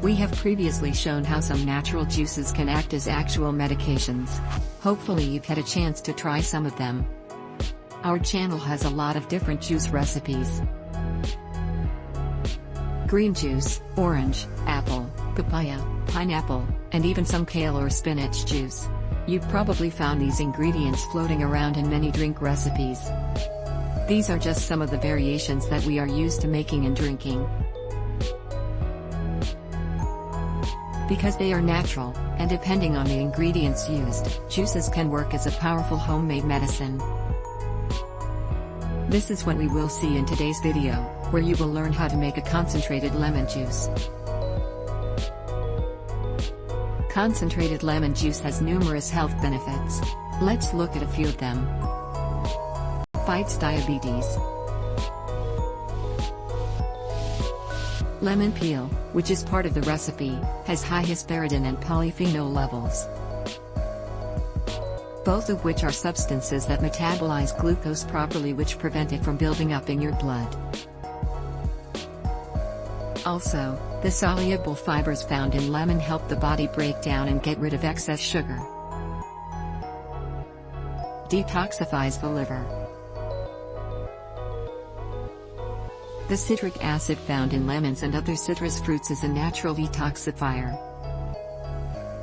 We have previously shown how some natural juices can act as actual medications. Hopefully you've had a chance to try some of them. Our channel has a lot of different juice recipes. Green juice, orange, apple, papaya, pineapple, and even some kale or spinach juice. You've probably found these ingredients floating around in many drink recipes. These are just some of the variations that we are used to making and drinking. Because they are natural, and depending on the ingredients used, juices can work as a powerful homemade medicine. This is what we will see in today's video, where you will learn how to make a concentrated lemon juice. Concentrated lemon juice has numerous health benefits. Let's look at a few of them. Fights diabetes. Lemon peel, which is part of the recipe, has high hesperidin and polyphenol levels, both of which are substances that metabolize glucose properly, which prevent it from building up in your blood. Also, the soluble fibers found in lemon help the body break down and get rid of excess sugar. Detoxifies the liver. The citric acid found in lemons and other citrus fruits is a natural detoxifier.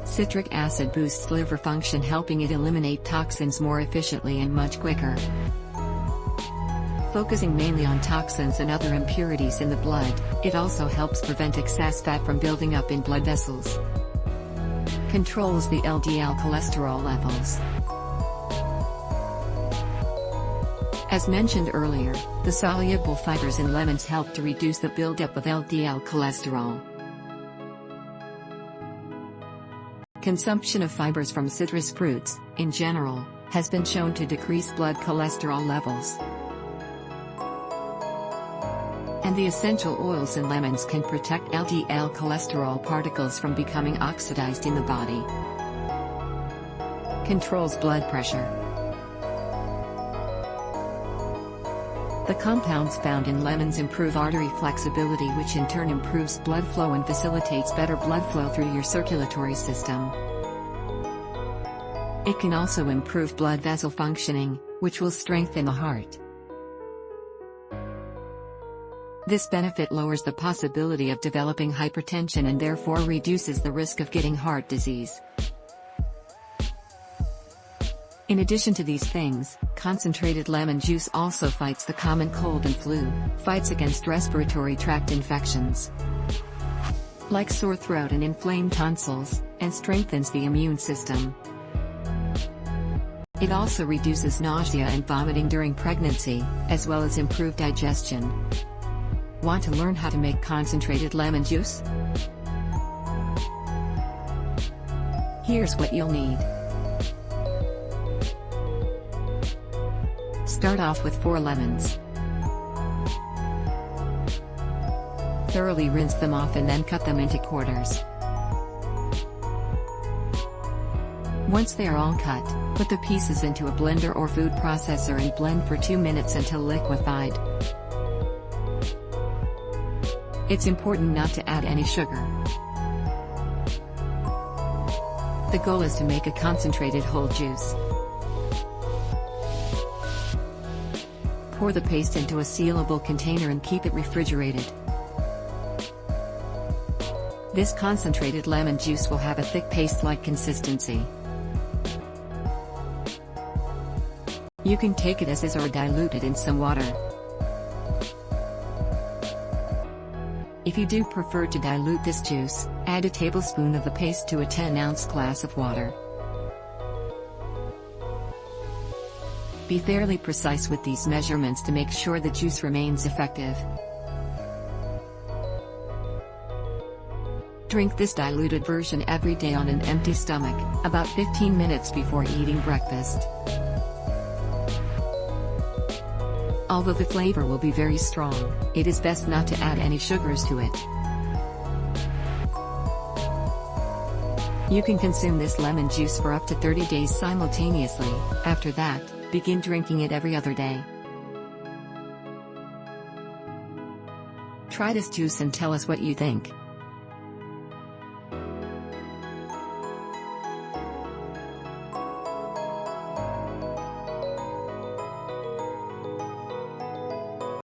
Citric acid boosts liver function, helping it eliminate toxins more efficiently and much quicker. Focusing mainly on toxins and other impurities in the blood, it also helps prevent excess fat from building up in blood vessels. Controls the LDL cholesterol levels. As mentioned earlier, the soluble fibers in lemons help to reduce the buildup of LDL cholesterol. Consumption of fibers from citrus fruits, in general, has been shown to decrease blood cholesterol levels. And the essential oils in lemons can protect LDL cholesterol particles from becoming oxidized in the body. Controls blood pressure. The compounds found in lemons improve artery flexibility, which in turn improves blood flow and facilitates better blood flow through your circulatory system. It can also improve blood vessel functioning, which will strengthen the heart. This benefit lowers the possibility of developing hypertension and therefore reduces the risk of getting heart disease. In addition to these things, concentrated lemon juice also fights the common cold and flu, fights against respiratory tract infections like sore throat and inflamed tonsils, and strengthens the immune system. It also reduces nausea and vomiting during pregnancy, as well as improved digestion. Want to learn how to make concentrated lemon juice? Here's what you'll need. Start off with 4 lemons. Thoroughly rinse them off and then cut them into quarters. Once they are all cut, put the pieces into a blender or food processor and blend for 2 minutes until liquefied. It's important not to add any sugar. The goal is to make a concentrated whole juice. Pour the paste into a sealable container and keep it refrigerated. This concentrated lemon juice will have a thick paste-like consistency. You can take it as is or dilute it in some water. If you do prefer to dilute this juice, add a tablespoon of the paste to a 10-ounce glass of water. Be fairly precise with these measurements to make sure the juice remains effective. Drink this diluted version every day on an empty stomach, about 15 minutes before eating breakfast. Although the flavor will be very strong, it is best not to add any sugars to it. You can consume this lemon juice for up to 30 days simultaneously. After that, begin drinking it every other day. Try this juice and tell us what you think.